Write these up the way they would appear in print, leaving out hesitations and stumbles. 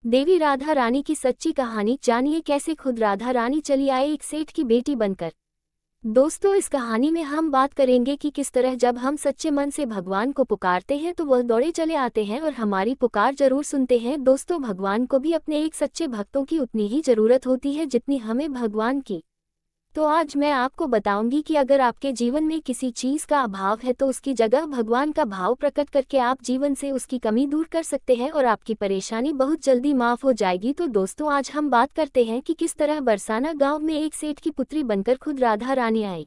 देवी राधा रानी की सच्ची कहानी जानिए कैसे खुद राधा रानी चली आई एक सेठ की बेटी बनकर। दोस्तों, इस कहानी में हम बात करेंगे कि किस तरह जब हम सच्चे मन से भगवान को पुकारते हैं तो वह दौड़े चले आते हैं और हमारी पुकार जरूर सुनते हैं। दोस्तों, भगवान को भी अपने एक सच्चे भक्तों की उतनी ही जरूरत होती है जितनी हमें भगवान की। तो आज मैं आपको बताऊंगी कि अगर आपके जीवन में किसी चीज का अभाव है तो उसकी जगह भगवान का भाव प्रकट करके आप जीवन से उसकी कमी दूर कर सकते हैं और आपकी परेशानी बहुत जल्दी माफ हो जाएगी। तो दोस्तों, आज हम बात करते हैं कि किस तरह बरसाना गांव में एक सेठ की पुत्री बनकर खुद राधा रानी आई।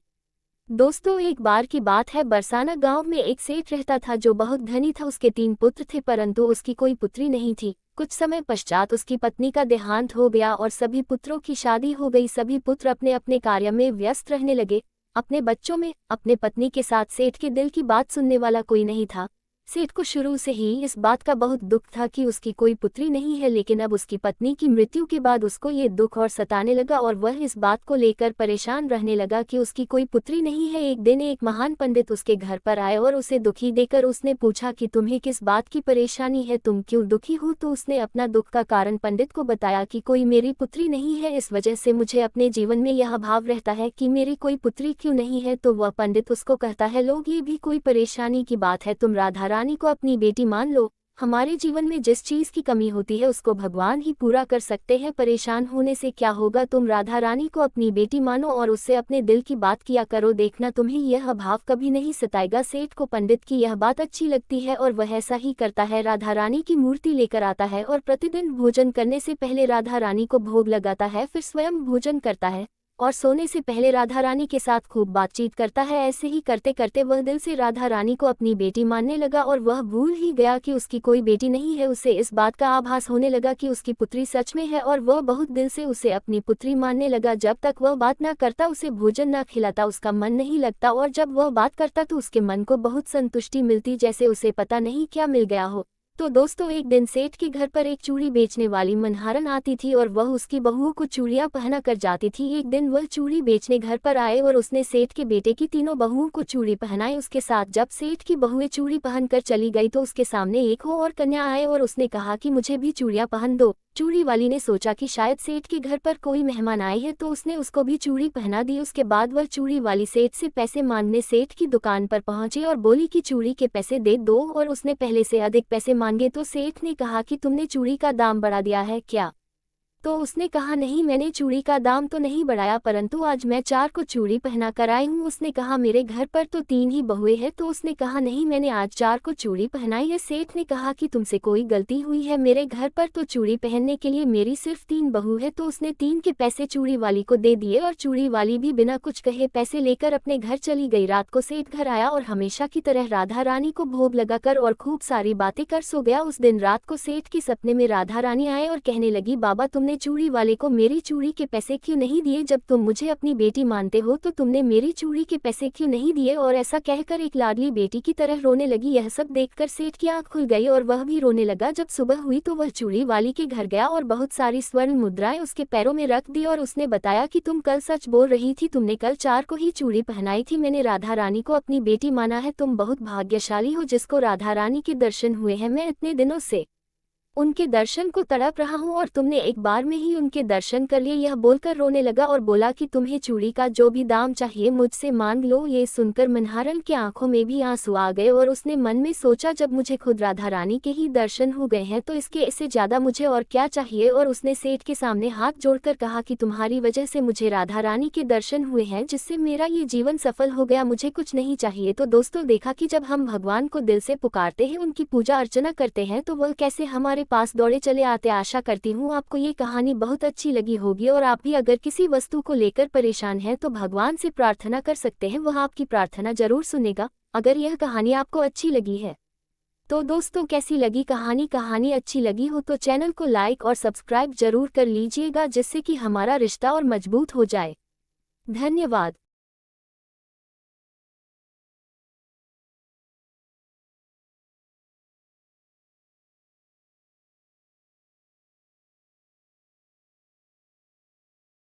दोस्तों, एक बार की बात है, बरसाना गांव में एक सेठ रहता था जो बहुत धनी था। उसके 3 पुत्र थे परंतु उसकी कोई पुत्री नहीं थी। कुछ समय पश्चात उसकी पत्नी का देहांत हो गया और सभी पुत्रों की शादी हो गई। सभी पुत्र अपने अपने कार्य में व्यस्त रहने लगे, अपने बच्चों में। अपने पत्नी के साथ सेठ के दिल की बात सुनने वाला कोई नहीं था। सेठ को शुरू से ही इस बात का बहुत दुख था कि उसकी कोई पुत्री नहीं है, लेकिन अब उसकी पत्नी की मृत्यु के बाद उसको ये दुख और सताने लगा और वह इस बात को लेकर परेशान रहने लगा कि उसकी कोई पुत्री नहीं है। एक दिन एक महान पंडित उसके घर पर आए और उसे दुखी देखकर उसने पूछा कि तुम्हें किस बात की परेशानी है, तुम क्यों दुखी हो। तो उसने अपना दुख का कारण पंडित को बताया कि कोई मेरी पुत्री नहीं है, इस वजह से मुझे अपने जीवन में यह भाव रहता है कि मेरी कोई पुत्री क्यों नहीं है। तो वह पंडित उसको कहता है, लोग, ये भी कोई परेशानी की बात है, तुम राधा रानी को अपनी बेटी मान लो। हमारे जीवन में जिस चीज की कमी होती है उसको भगवान ही पूरा कर सकते हैं। परेशान होने से क्या होगा, तुम राधा रानी को अपनी बेटी मानो और उससे अपने दिल की बात किया करो, देखना तुम्हें यह अभाव कभी नहीं सताएगा। सेठ को पंडित की यह बात अच्छी लगती है और वह ऐसा ही करता है। राधा रानी की मूर्ति लेकर आता है और प्रतिदिन भोजन करने से पहले राधा रानी को भोग लगाता है, फिर स्वयं भोजन करता है और सोने से पहले राधा रानी के साथ खूब बातचीत करता है। ऐसे ही करते करते वह दिल से राधा रानी को अपनी बेटी मानने लगा और वह भूल ही गया कि उसकी कोई बेटी नहीं है। उसे इस बात का आभास होने लगा कि उसकी पुत्री सच में है और वह बहुत दिल से उसे अपनी पुत्री मानने लगा। जब तक वह बात ना करता, उसे भोजन न खिलाता, उसका मन नहीं लगता और जब वह बात करता तो उसके मन को बहुत संतुष्टि मिलती, जैसे उसे पता नहीं क्या मिल गया हो। तो दोस्तों, एक दिन सेठ के घर पर एक चूड़ी बेचने वाली मनहारन आती थी और वह उसकी बहुओं को चूड़ियां पहना कर जाती थी। एक दिन वह चूड़ी बेचने घर पर आए और उसने सेठ के बेटे की तीनों बहुओं को चूड़ी पहनाई। उसके साथ जब सेठ की बहुएं चूड़ी पहनकर चली गई तो उसके सामने एक और कन्या आए और उसने कहा कि मुझे भी चूड़ियां पहन दो। चूड़ी वाली ने सोचा कि शायद सेठ के घर पर कोई मेहमान आए हैं, तो उसने उसको भी चूड़ी पहना दी। उसके बाद वह चूड़ी वाली सेठ से पैसे मांगने सेठ की दुकान पर पहुंची और बोली कि चूड़ी के पैसे दे दो, और उसने पहले से अधिक पैसे मांगे। तो सेठ ने कहा कि तुमने चूड़ी का दाम बढ़ा दिया है क्या। तो उसने कहा, नहीं, मैंने चूड़ी का दाम तो नहीं बढ़ाया, परंतु आज मैं 4 को चूड़ी पहना कर आई हूँ। उसने कहा, मेरे घर पर तो 3 ही बहुएं हैं। तो उसने कहा, नहीं, मैंने आज 4 को चूड़ी पहनाई है। सेठ ने कहा कि तुमसे कोई गलती हुई है, मेरे घर पर तो चूड़ी पहनने के लिए मेरी सिर्फ 3 बहू है। तो उसने 3 के पैसे चूड़ी वाली को दे दिए और चूड़ी वाली भी बिना कुछ कहे पैसे लेकर अपने घर चली गई। रात को सेठ घर आया और हमेशा की तरह राधा रानी को भोग लगाकर और खूब सारी बातें कर सो गया। उस दिन रात को सेठ के सपने में राधा रानी आए और कहने लगी, बाबा, तुमने चूड़ी वाले को मेरी चूड़ी के पैसे क्यों नहीं दिए। जब तुम मुझे अपनी बेटी मानते हो तो तुमने मेरी चूड़ी के पैसे क्यों नहीं दिए। और ऐसा कहकर एक लाडली बेटी की तरह रोने लगी। यह सब देखकर सेठ की आंख खुल गई और वह भी रोने लगा। जब सुबह हुई तो वह चूड़ी वाली के घर गया और बहुत सारी स्वर्ण मुद्राएं उसके पैरों में रख दी और उसने बताया कि तुम कल सच बोल रही थी, तुमने कल 4 को ही चूड़ी पहनाई थी। मैंने राधा रानी को अपनी बेटी माना है। तुम बहुत भाग्यशाली हो जिसको राधा रानी के दर्शन हुए हैं। मैं इतने दिनों से उनके दर्शन को तड़प रहा हूँ और तुमने एक बार में ही उनके दर्शन कर लिए। यह बोलकर रोने लगा और बोला कि तुम्हें चूड़ी का जो भी दाम चाहिए मुझसे मांग लो। ये सुनकर मनहारन की आंखों में भी आंसू आ गए और उसने मन में सोचा, जब मुझे खुद राधा रानी के ही दर्शन हो गए हैं तो इससे ज्यादा मुझे और क्या चाहिए। और उसने सेठ के सामने हाथ जोड़कर कहा कि तुम्हारी वजह से मुझे राधा रानी के दर्शन हुए हैं, जिससे मेरा ये जीवन सफल हो गया, मुझे कुछ नहीं चाहिए। तो दोस्तों, देखा कि जब हम भगवान को दिल से पुकारते हैं, उनकी पूजा अर्चना करते हैं, तो वह कैसे हमारे पास दौड़े चले आते। आशा करती हूँ आपको ये कहानी बहुत अच्छी लगी होगी और आप भी अगर किसी वस्तु को लेकर परेशान हैं तो भगवान से प्रार्थना कर सकते हैं, वह आपकी प्रार्थना जरूर सुनेगा। अगर यह कहानी आपको अच्छी लगी है तो दोस्तों, कैसी लगी कहानी अच्छी लगी हो तो चैनल को लाइक और सब्सक्राइब जरूर कर लीजिएगा, जिससे कि हमारा रिश्ता और मजबूत हो जाए। धन्यवाद।